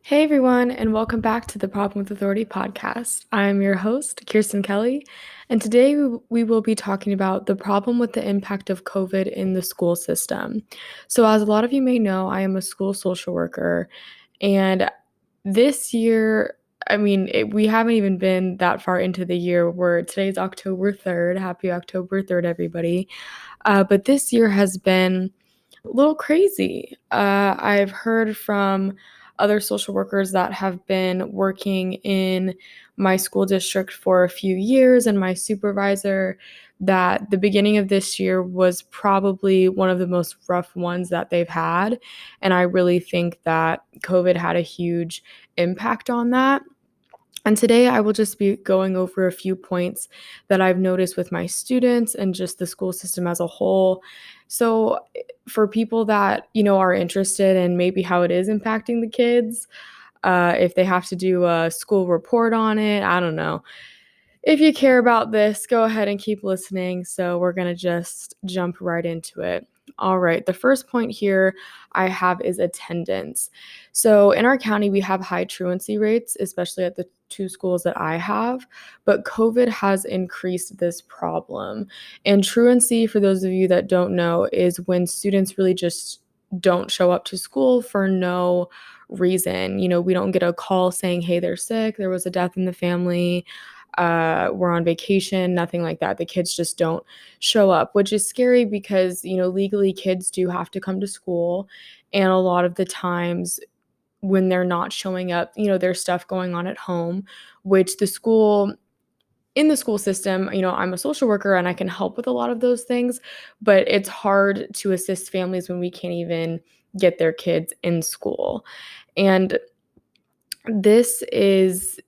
Hey everyone, and welcome back to the Problem with Authority podcast. I'm your host, Kiersten Kelley, and today we will be talking about the problem with the impact of COVID in the school system. So, as a lot of you may know, I am a school social worker, and this year, we haven't even been that far into the year where today's October 3rd. Happy October 3rd, everybody. But this year has been a little crazy. I've heard from other social workers that have been working in my school district for a few years and my supervisor that the beginning of this year was probably one of the most rough ones that they've had. And I really think that COVID had a huge impact on that. And today I will just be going over a few points that I've noticed with my students and just the school system as a whole. So for people that, are interested in maybe how it is impacting the kids, if they have to do a school report on it, I don't know. If you care about this, go ahead and keep listening. So we're going to just jump right into it. All right, the first point here I have is attendance. So in our county, we have high truancy rates, especially at the two schools that I have, but COVID has increased this problem. And truancy, for those of you that don't know, is when students really just don't show up to school for no reason. We don't get a call saying, hey, they're sick, there was a death in the family, we're on vacation, nothing like that. The kids just don't show up, which is scary because, legally kids do have to come to school. And a lot of the times when they're not showing up, there's stuff going on at home, which in the school system, I'm a social worker and I can help with a lot of those things, but it's hard to assist families when we can't even get their kids in school. And this is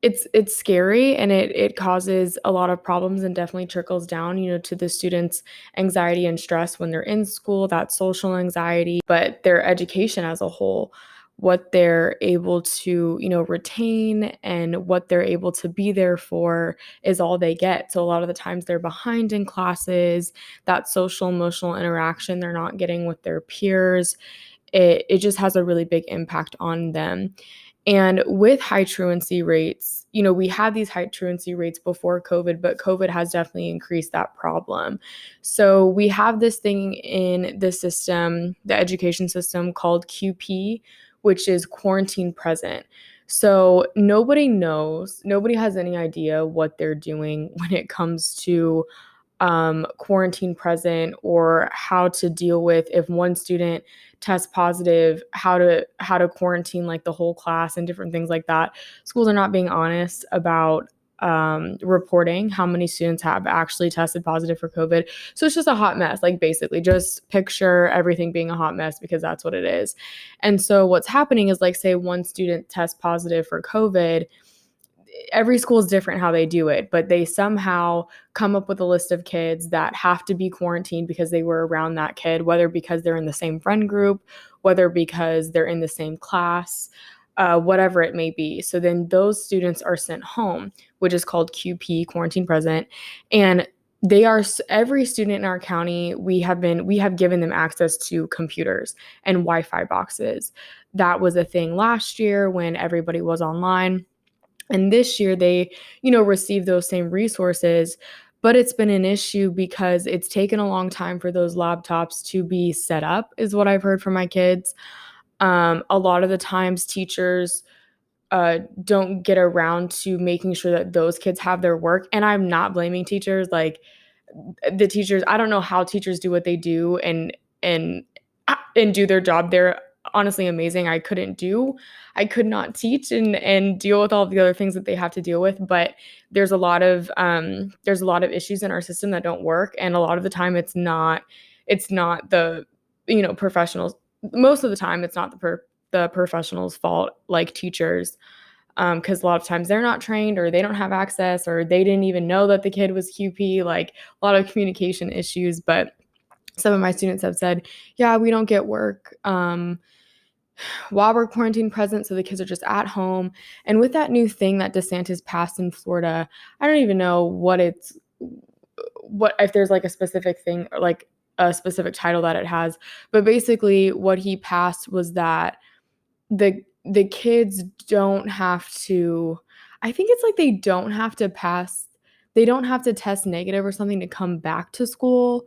it's scary, and it causes a lot of problems and definitely trickles down, to the students' anxiety and stress when they're in school, that social anxiety, but their education as a whole, what they're able to, retain and what they're able to be there for is all they get. So a lot of the times they're behind in classes, that social emotional interaction they're not getting with their peers. It just has a really big impact on them. And with high truancy rates, we had these high truancy rates before COVID, but COVID has definitely increased that problem. So we have this thing in the system, the education system, called QP, which is quarantine present. So nobody has any idea what they're doing when it comes to quarantine present, or how to deal with if one student tests positive, how to quarantine like the whole class and different things like that. Schools are not being honest about reporting how many students have actually tested positive for COVID. So it's just a hot mess. Like, basically just picture everything being a hot mess, because that's what it is. And so what's happening is, like, say one student tests positive for COVID, every school is different how they do it, but they somehow come up with a list of kids that have to be quarantined because they were around that kid, whether because they're in the same friend group, whether because they're in the same class, whatever it may be. So then those students are sent home, which is called QP, quarantine present. And every student in our county, we have given them access to computers and Wi-Fi boxes. That was a thing last year when everybody was online. And this year they, received those same resources, but it's been an issue because it's taken a long time for those laptops to be set up, is what I've heard from my kids. A lot of the times teachers don't get around to making sure that those kids have their work. And I'm not blaming teachers. Like, the teachers, I don't know how teachers do what they do and do their job. They're honestly amazing. I could not teach and deal with all the other things that they have to deal with. But there's a lot of issues in our system that don't work, and a lot of the time it's not the professionals. Most of the time it's not the professionals' fault, like teachers, because a lot of times they're not trained, or they don't have access, or they didn't even know that the kid was QP. Like, a lot of communication issues. But some of my students have said, yeah, we don't get work while we're quarantine present, so the kids are just at home. And with that new thing that DeSantis passed in Florida, I don't even know what if there's like a specific thing, or like a specific title that it has. But basically what he passed was that the the kids don't have to, I think it's like they don't have to test negative or something to come back to school.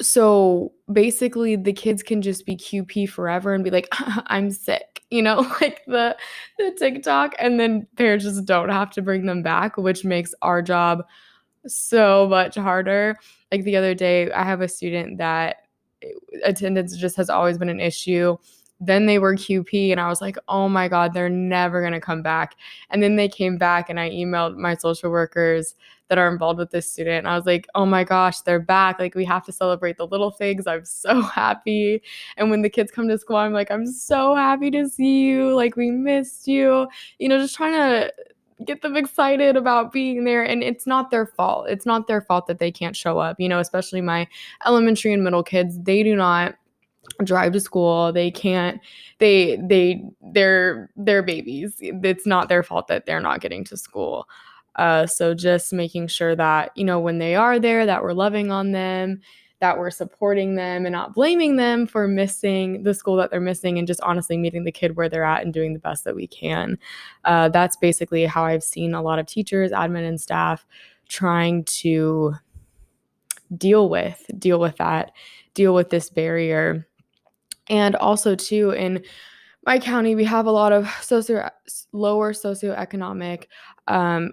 So basically the kids can just be QP forever and be like, I'm sick, like the TikTok, and then parents just don't have to bring them back, which makes our job so much harder. Like the other day, I have a student that attendance just has always been an issue. Then they were QP, and I was like, oh my God, they're never going to come back. And then they came back, and I emailed my social workers that are involved with this student. And I was like, oh my gosh, they're back. Like, we have to celebrate the little things. I'm so happy. And when the kids come to school, I'm like, I'm so happy to see you. Like, we missed you. Just trying to get them excited about being there. And it's not their fault. It's not their fault that they can't show up, especially my elementary and middle kids. They do not drive to school. They can't, they're babies. It's not their fault that they're not getting to school. So just making sure that, when they are there, that we're loving on them, that we're supporting them and not blaming them for missing the school that they're missing, and just honestly meeting the kid where they're at and doing the best that we can. That's basically how I've seen a lot of teachers, admin, and staff trying to deal with this barrier. And also too, in my county, we have a lot of lower socioeconomic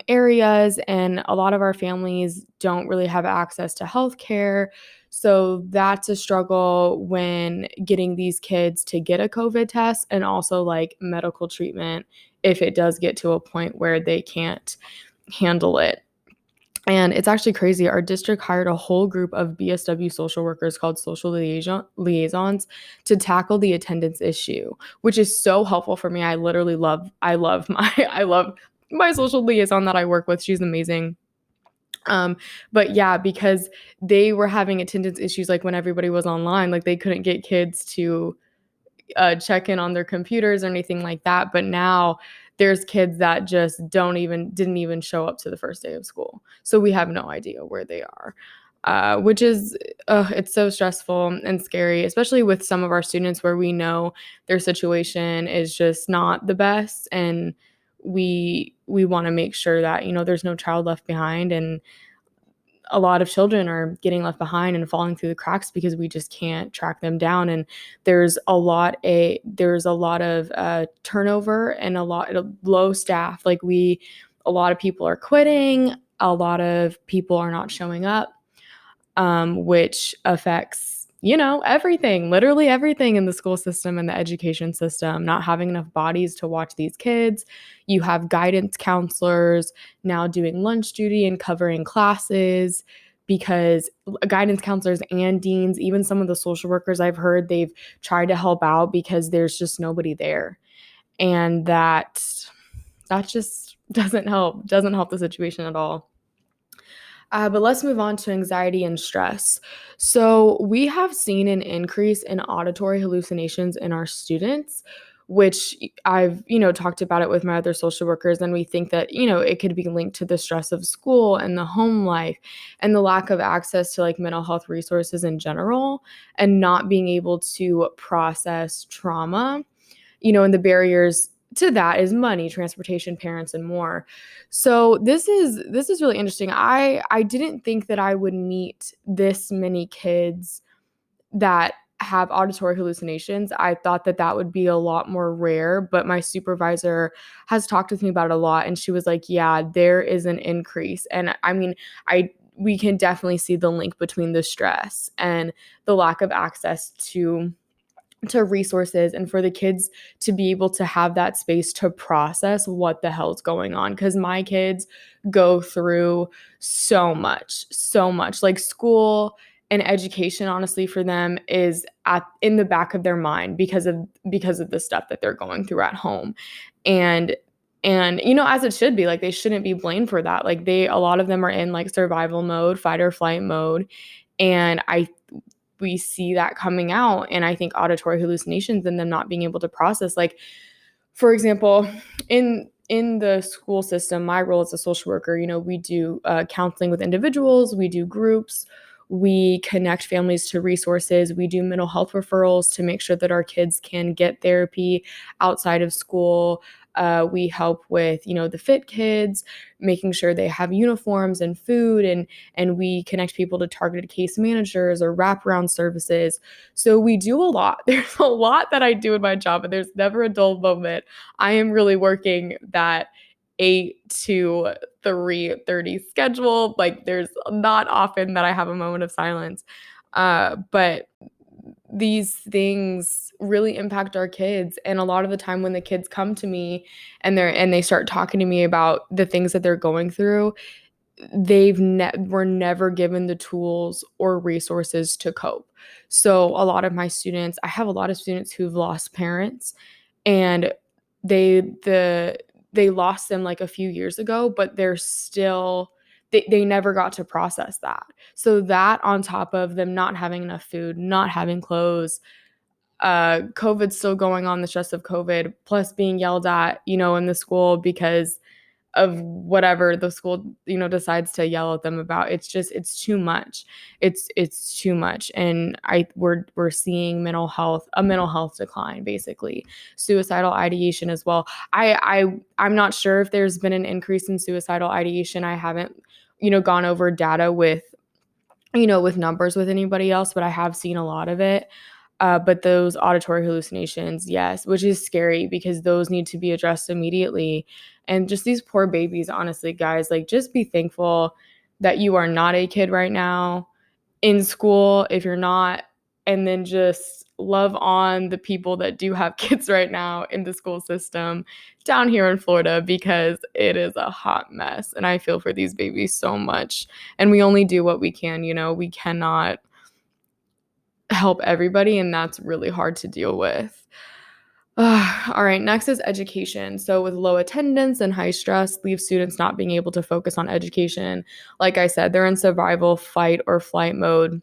areas, and a lot of our families don't really have access to healthcare. So that's a struggle when getting these kids to get a COVID test, and also like medical treatment if it does get to a point where they can't handle it. And it's actually crazy. Our district hired a whole group of BSW social workers called social liaisons to tackle the attendance issue, which is so helpful for me. I love my social liaison that I work with. She's amazing. But yeah, because they were having attendance issues, like when everybody was online, like they couldn't get kids to check in on their computers or anything like that. But now there's kids that just didn't even show up to the first day of school. So we have no idea where they are, which is, it's so stressful and scary, especially with some of our students where we know their situation is just not the best. And we want to make sure that, there's no child left behind. And a lot of children are getting left behind and falling through the cracks because we just can't track them down. And there's a lot of turnover and a lot of low staff. Like a lot of people are quitting. A lot of people are not showing up, which affects, everything, literally everything in the school system and the education system. Not having enough bodies to watch these kids. You have guidance counselors now doing lunch duty and covering classes, because guidance counselors and deans, even some of the social workers I've heard, they've tried to help out because there's just nobody there. And that just doesn't help the situation at all. But let's move on to anxiety and stress. So we have seen an increase in auditory hallucinations in our students, which I've, talked about it with my other social workers. And we think that, it could be linked to the stress of school and the home life and the lack of access to like mental health resources in general, and not being able to process trauma, and the barriers to that is money, transportation, parents, and more. So this is really interesting. I didn't think that I would meet this many kids that have auditory hallucinations. I thought that would be a lot more rare, but my supervisor has talked with me about it a lot, and she was like, yeah, there is an increase. And I mean, we can definitely see the link between the stress and the lack of access to resources, and for the kids to be able to have that space to process what the hell's going on. Because my kids go through so much, like school and education, honestly, for them is in the back of their mind because of the stuff that they're going through at home. And as it should be, like they shouldn't be blamed for that. Like a lot of them are in like survival mode, fight or flight mode. And we see that coming out. And I think auditory hallucinations and them not being able to process, like, for example, in the school system, my role as a social worker, we do counseling with individuals, we do groups, We connect families to resources. We do mental health referrals to make sure that our kids can get therapy outside of school. We help with, the fit kids, making sure they have uniforms and food, and we connect people to targeted case managers or wraparound services. So we do a lot. There's a lot that I do in my job, and there's never a dull moment. I am really working that 8 to 3:30 schedule. Like, there's not often that I have a moment of silence. But these things really impact our kids. And a lot of the time when the kids come to me and they start talking to me about the things that they're going through, were never given the tools or resources to cope. So a lot of my students, I have a lot of students who've lost parents, and they the they lost them like a few years ago, but they're still they never got to process that. So that, on top of them not having enough food, not having clothes, COVID's still going on, the stress of COVID, plus being yelled at, in the school because of whatever the school, decides to yell at them about. It's too much. It's too much. And we're seeing a mental health decline, basically. Suicidal ideation as well. I'm not sure if there's been an increase in suicidal ideation. I haven't, gone over data with numbers with anybody else, but I have seen a lot of it. But those auditory hallucinations, yes, which is scary because those need to be addressed immediately. And just these poor babies, honestly, guys, like, just be thankful that you are not a kid right now in school, if you're not, and then just love on the people that do have kids right now in the school system down here in Florida, because it is a hot mess. And I feel for these babies so much. And we only do what we can, we cannot help everybody, and that's really hard to deal with. All right, next is education. So with low attendance and high stress leaves students not being able to focus on education. Like I said, they're in survival, fight, or flight mode.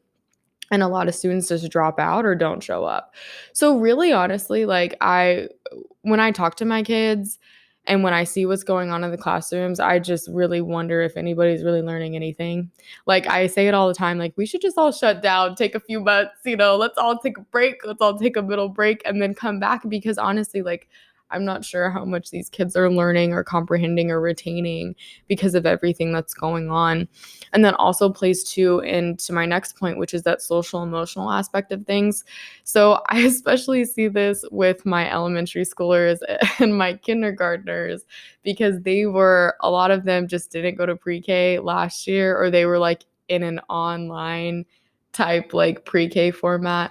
And a lot of students just drop out or don't show up. So really, honestly, like, when I talk to my kids and when I see what's going on in the classrooms, I just really wonder if anybody's really learning anything. Like, I say it all the time, like, we should just all shut down, take a few months, let's all take a break, let's all take a middle break and then come back, because honestly, like, I'm not sure how much these kids are learning or comprehending or retaining because of everything that's going on. And that also plays into my next point, which is that social emotional aspect of things. So I especially see this with my elementary schoolers and my kindergartners, because a lot of them just didn't go to pre-K last year, or they were like in an online type like pre-K format,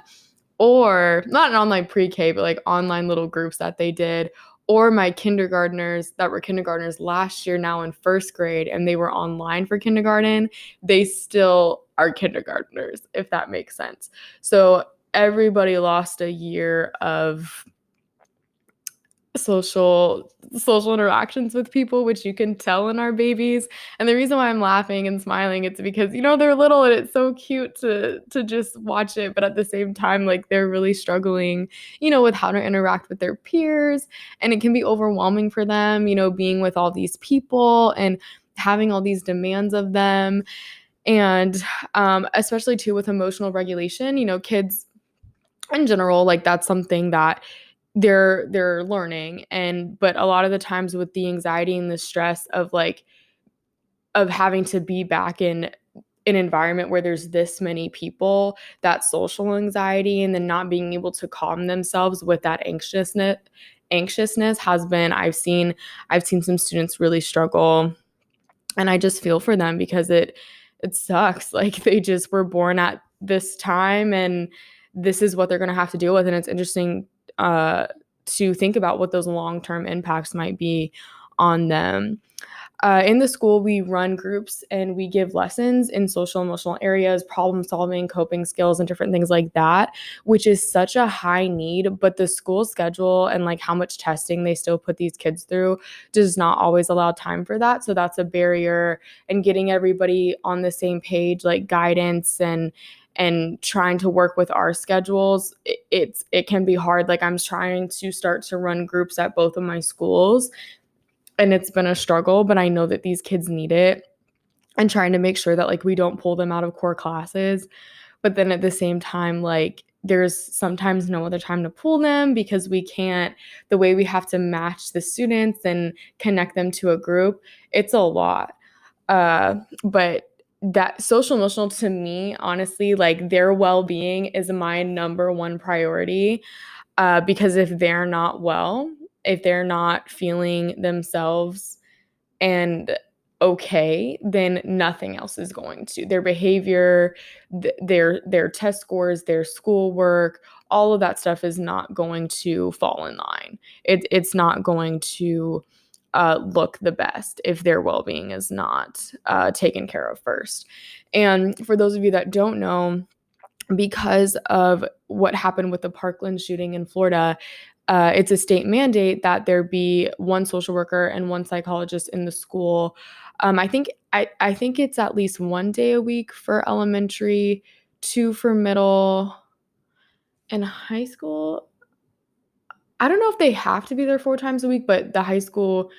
or not an online pre-K, but like online little groups that they did. Or my kindergartners that were kindergartners last year, now in first grade, and they were online for kindergarten, they still are kindergartners, if that makes sense. So everybody lost a year of social interactions with people, which you can tell in our babies. And the reason why I'm laughing and smiling, it's because, they're little and it's so cute to just watch it. But at the same time, like, they're really struggling, with how to interact with their peers. And it can be overwhelming for them, being with all these people and having all these demands of them. And especially too with emotional regulation, kids in general, like, that's something that they're learning. But a lot of the times with the anxiety and the stress of having to be back in an environment where there's this many people, that social anxiety, and then not being able to calm themselves with that anxiousness has been, I've seen some students really struggle. And I just feel for them, because it sucks. Like, they just were born at this time, and this is what they're going to have to deal with. And it's interesting to think about what those long-term impacts might be on them. In the school, we run groups and we give lessons in social emotional areas, problem solving, coping skills, and different things like that, which is such a high need. But the school schedule and like how much testing they still put these kids through does not always allow time for that. So that's a barrier. And getting everybody on the same page, like guidance and trying to work with our schedules, it can be hard. Like, I'm trying to start to run groups at both of my schools, and it's been a struggle, but I know that these kids need it. and trying to make sure that like we don't pull them out of core classes. But then at the same time, like there's sometimes no other time to pull them because we can't, the way we have to match the students and connect them to a group, it's a lot. But that social emotional to me, honestly, like their well-being is my number one priority. Because if they're not well, if they're not feeling themselves and okay, then nothing else is going to. Their behavior, their test scores, their schoolwork, all of that stuff is not going to fall in line. It's not going to look the best if their well-being is not taken care of first. And for those of you that don't know, because of what happened with the Parkland shooting in Florida, it's a state mandate that there be one social worker and one psychologist in the school. I think it's at least 1 day a week for elementary, 2 for middle and high school. I don't know if they have to be there 4 times a week, but the high school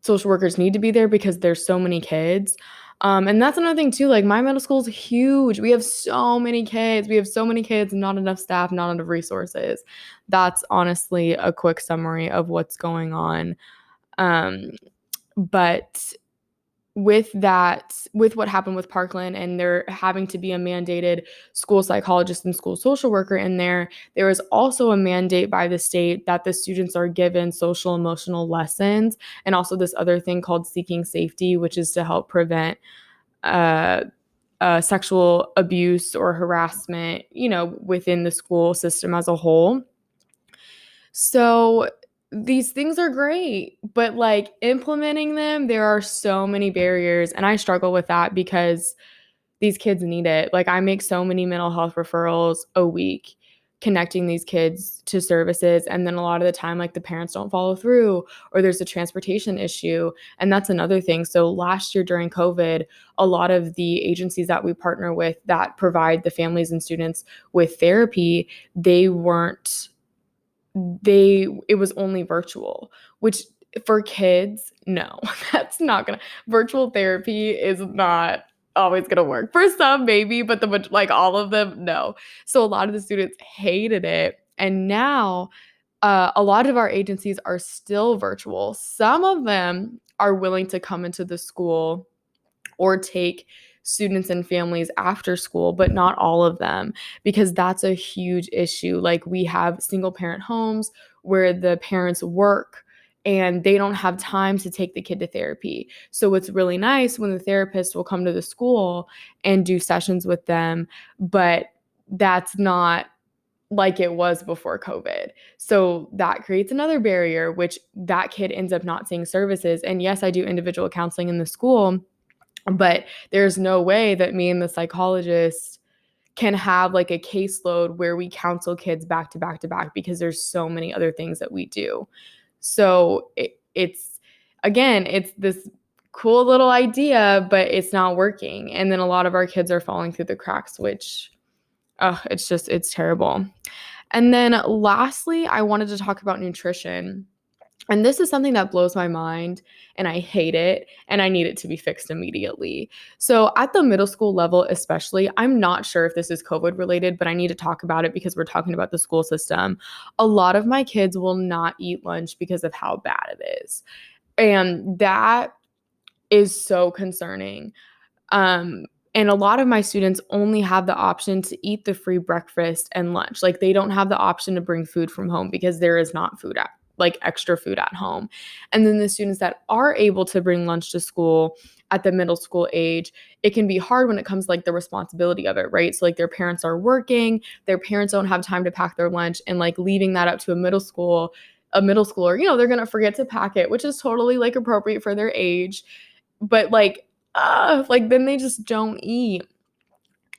social workers need to be there because there's so many kids. And that's another thing too, like my middle school is huge. We have so many kids. We have so many kids, not enough staff, not enough resources. That's honestly a quick summary of what's going on. But with what happened with Parkland and there having to be a mandated school psychologist and school social worker in there, there is also a mandate by the state that the students are given social emotional lessons and also this other thing called seeking safety, which is to help prevent sexual abuse or harassment, within the school system as a whole. So these things are great, but like implementing them, there are so many barriers. And I struggle with that because these kids need it. Like I make so many mental health referrals a week connecting these kids to services. And then a lot of the time, like the parents don't follow through or there's a transportation issue. And that's another thing. So last year during COVID, a lot of the agencies that we partner with that provide the families and students with therapy, it was only virtual, which for kids, no, that's not gonna, virtual therapy is not always gonna work. For some, maybe, but like all of them, no. So a lot of the students hated it. And now a lot of our agencies are still virtual. Some of them are willing to come into the school or take students and families after school, but not all of them, because that's a huge issue. Like we have single parent homes where the parents work and they don't have time to take the kid to therapy. So it's really nice when the therapist will come to the school and do sessions with them, but that's not like it was before COVID. So that creates another barrier, which that kid ends up not seeing services. And yes, I do individual counseling in the school, but there's no way that me and the psychologist can have like a caseload where we counsel kids back to back to back because there's so many other things that we do. So it's this cool little idea, but it's not working. And then a lot of our kids are falling through the cracks, which it's terrible. And then lastly, I wanted to talk about nutrition. And this is something that blows my mind and I hate it and I need it to be fixed immediately. So at the middle school level, especially, I'm not sure if this is COVID related, but I need to talk about it because we're talking about the school system. A lot of my kids will not eat lunch because of how bad it is. And that is so concerning. And a lot of my students only have the option to eat the free breakfast and lunch. Like they don't have the option to bring food from home because there is not extra food at home. And then the students that are able to bring lunch to school at the middle school age, it can be hard when it comes to like the responsibility of it, right? So like their parents are working, their parents don't have time to pack their lunch, and like leaving that up to a middle schooler, they're going to forget to pack it, which is totally like appropriate for their age. But like then they just don't eat.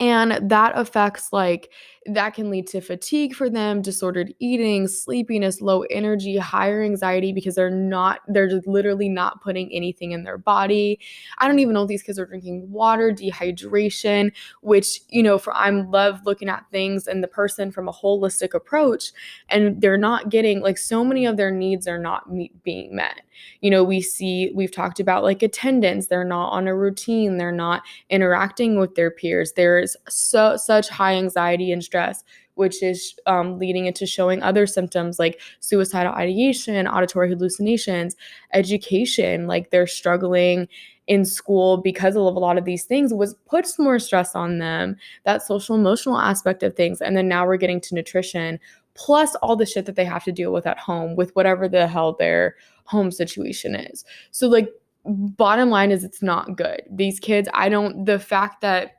And that affects that can lead to fatigue for them, disordered eating, sleepiness, low energy, higher anxiety because they're just literally not putting anything in their body. I don't even know if these kids are drinking water, dehydration, which, I love looking at things and the person from a holistic approach, and they're not getting so many of their needs are not being met. We've talked about like attendance. They're not on a routine. They're not interacting with their peers. There's such high anxiety and stress, which is leading into showing other symptoms like suicidal ideation, auditory hallucinations, education. Like they're struggling in school because of a lot of these things, was puts more stress on them, that social emotional aspect of things. And then now we're getting to nutrition, plus all the shit that they have to deal with at home with whatever the hell their home situation is. So like bottom line is it's not good. These kids, the fact that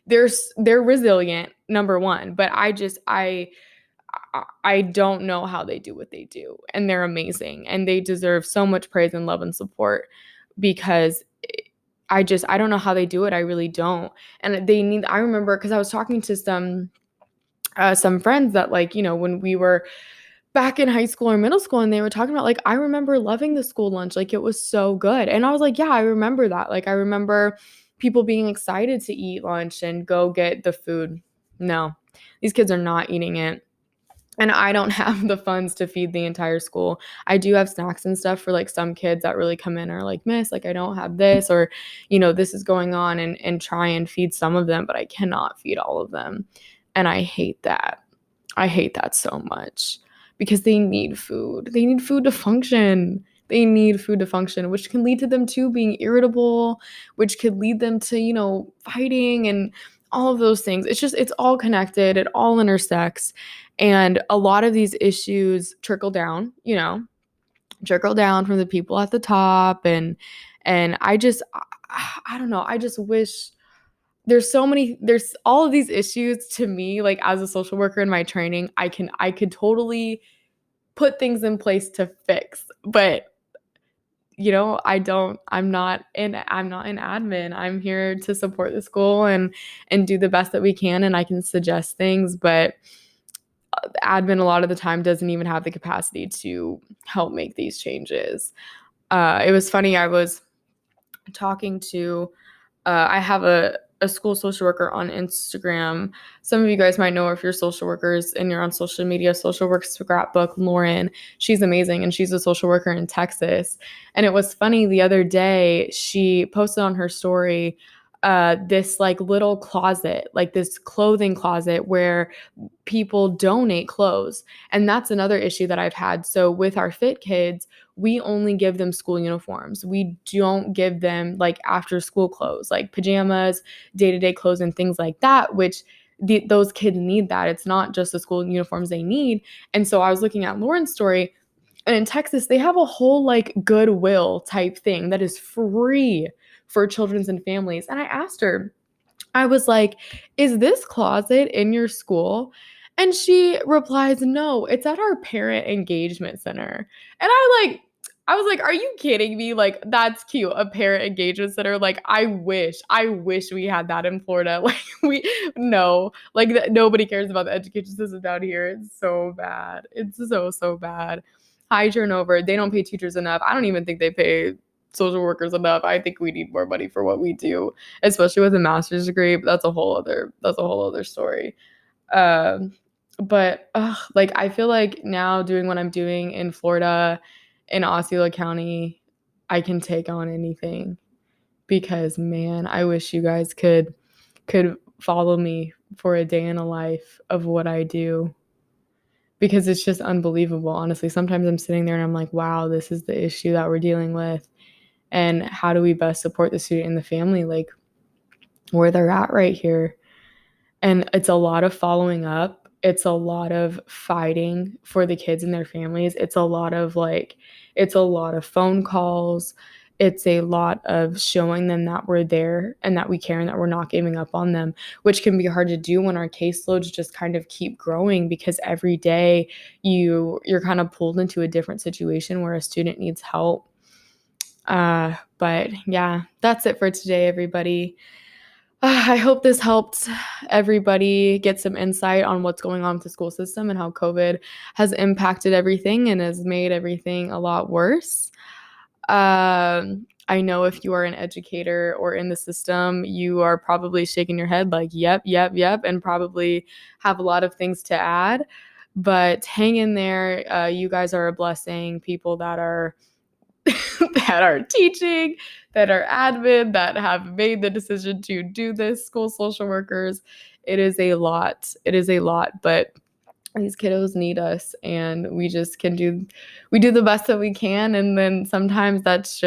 they're resilient, number one, but I don't know how they do what they do. And they're amazing. And they deserve so much praise and love and support, because I don't know how they do it. I really don't. And I remember, because I was talking to some friends that, like, when we were back in high school or middle school, and they were talking about, like, I remember loving the school lunch. Like, it was so good. And I was like, yeah, I remember that. Like, I remember people being excited to eat lunch and go get the food. No, these kids are not eating it. And I don't have the funds to feed the entire school. I do have snacks and stuff for like some kids that really come in and are like, Miss, like I don't have this, or, this is going on, and try and feed some of them, but I cannot feed all of them. And I hate that. I hate that so much, because they need food. They need food to function. They need food to function, which can lead to them too being irritable, which could lead them to, fighting and all of those things. It's all connected. It all intersects. And a lot of these issues trickle down from the people at the top. And I don't know. I just wish there's all of these issues to me, like as a social worker in my training, I could totally put things in place to fix, but I'm not in admin. I'm here to support the school and do the best that we can. And I can suggest things, but admin a lot of the time doesn't even have the capacity to help make these changes. It was funny. I was talking to, I have a school social worker on Instagram. Some of you guys might know her if you're social workers and you're on social media. Social Work Scrapbook, Lauren. She's amazing, and she's a social worker in Texas. And it was funny, the other day she posted on her story this like little closet, like this clothing closet where people donate clothes. And that's another issue that I've had. So with our fit kids, we only give them school uniforms. We don't give them like after school clothes, like pajamas, day-to-day clothes, and things like that, which those kids need that. It's not just the school uniforms they need. And so I was looking at Lauren's story, and in Texas, they have a whole like Goodwill type thing that is free for children and families. And I asked her, I was like, is this closet in your school? And she replies, no, it's at our parent engagement center. And I was like, are you kidding me? Like, that's cute. A parent engagement center. Like, I wish we had that in Florida. Like, nobody cares about the education system down here. It's so bad. It's so bad. High turnover. They don't pay teachers enough. I don't even think they pay social workers enough. I think we need more money for what we do, especially with a master's degree. But that's a whole other story. But like I feel like now doing what I'm doing in Florida, in Osceola County, I can take on anything, because man, I wish you guys could follow me for a day in a life of what I do, because it's just unbelievable. Honestly, sometimes I'm sitting there and I'm like, wow, this is the issue that we're dealing with. And how do we best support the student and the family, like where they're at right here? And it's a lot of following up. It's a lot of fighting for the kids and their families. It's a lot of phone calls. It's a lot of showing them that we're there and that we care and that we're not giving up on them, which can be hard to do when our caseloads just kind of keep growing, because every day you're kind of pulled into a different situation where a student needs help. But yeah, that's it for today, everybody. I hope this helped everybody get some insight on what's going on with the school system and how COVID has impacted everything and has made everything a lot worse. I know if you are an educator or in the system, you are probably shaking your head like, yep, and probably have a lot of things to add. But hang in there. You guys are a blessing. People that are that are teaching, that are admin, that have made the decision to do this, school social workers. It is a lot. It is a lot, but these kiddos need us, and we do the best that we can, and then sometimes that's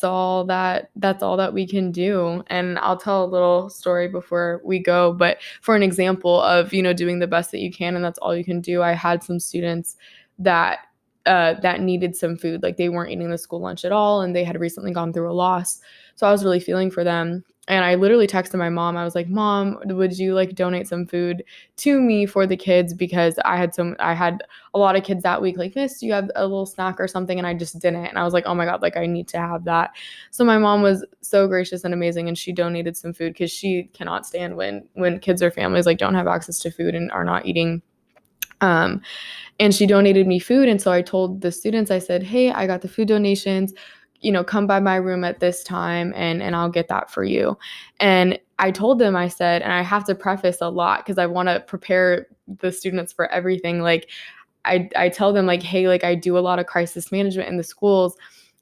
all that we can do. And I'll tell a little story before we go, but for an example of, doing the best that you can and that's all you can do, I had some students that that needed some food. Like, they weren't eating the school lunch at all, and they had recently gone through a loss. So I was really feeling for them. And I literally texted my mom. I was like, "Mom, would you like donate some food to me for the kids?" Because I had a lot of kids that week, like, "Miss, do you have a little snack or something?" And I just didn't. And I was like, "Oh my God, like, I need to have that." So my mom was so gracious and amazing, and she donated some food, because she cannot stand when kids or families like don't have access to food and are not eating. And she donated me food. And so I told the students, I said, "Hey, I got the food donations, come by my room at this time, and I'll get that for you." And I told them, I said, and I have to preface a lot because I want to prepare the students for everything. Like, I tell them, like, "Hey, like, I do a lot of crisis management in the schools,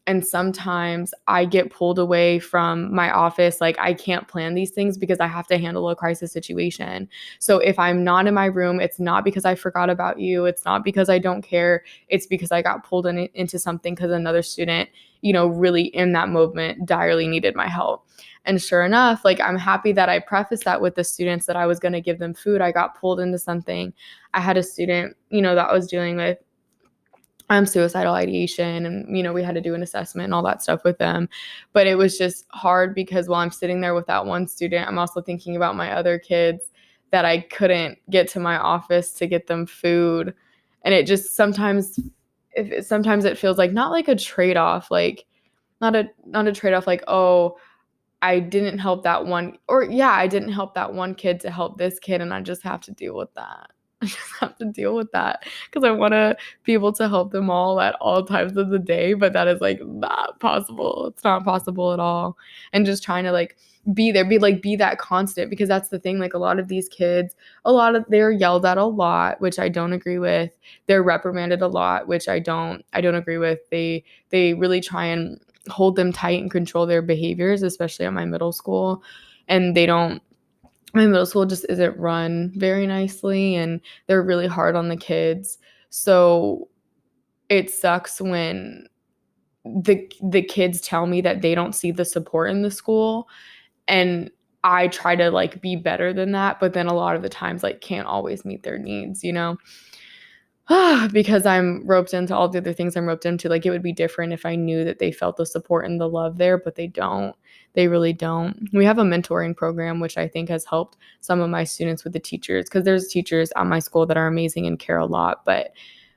and sometimes I get pulled away from my office. Like, I can't plan these things because I have to handle a crisis situation. So if I'm not in my room, it's not because I forgot about you. It's not because I don't care. It's because I got pulled into something because another student, really in that moment direly needed my help." And sure enough, like, I'm happy that I prefaced that with the students that I was going to give them food. I got pulled into something. I had a student, that was dealing with suicidal ideation, and we had to do an assessment and all that stuff with them. But it was just hard because while I'm sitting there with that one student, I'm also thinking about my other kids that I couldn't get to my office to get them food. And it just sometimes it feels like not like a trade-off, like not a trade-off, like, "Oh, I didn't help that one," or yeah, I didn't help that one kid to help this kid, and I just have to deal with that. I just have to deal with that because I want to be able to help them all at all times of the day, but that is like not possible. It's not possible at all. And just trying to like be there, be that constant, because that's the thing. Like, a lot of these kids, they're yelled at a lot, which I don't agree with. They're reprimanded a lot, which I don't agree with. They really try and hold them tight and control their behaviors, especially at my middle school. And my middle school just isn't run very nicely, and they're really hard on the kids. So it sucks when the kids tell me that they don't see the support in the school, and I try to like be better than that, but then a lot of the times like can't always meet their needs, because I'm roped into all the other things I'm roped into. Like, it would be different if I knew that they felt the support and the love there, but they don't. They really don't. We have a mentoring program, which I think has helped some of my students with the teachers, because there's teachers at my school that are amazing and care a lot, but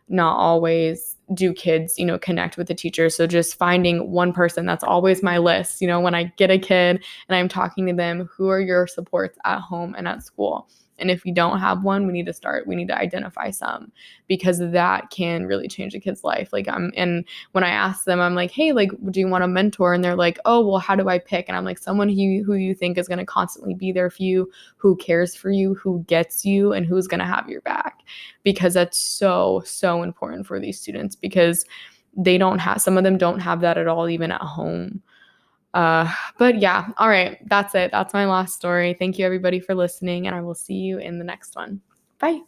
not always do kids, connect with the teacher. So just finding one person, that's always my list. When I get a kid and I'm talking to them, who are your supports at home and at school? And if we don't have one, we need to identify some, because that can really change a kid's life. Like, and when I ask them, I'm like, "Hey, like, do you want a mentor?" And they're like, "Oh, well, how do I pick?" And I'm like, "Someone who you think is going to constantly be there for you, who cares for you, who gets you, and who's going to have your back." Because that's so, so important for these students, because some of them don't have that at all, even at home. But yeah, all right, that's it. That's my last story. Thank you everybody for listening, and I will see you in the next one. Bye.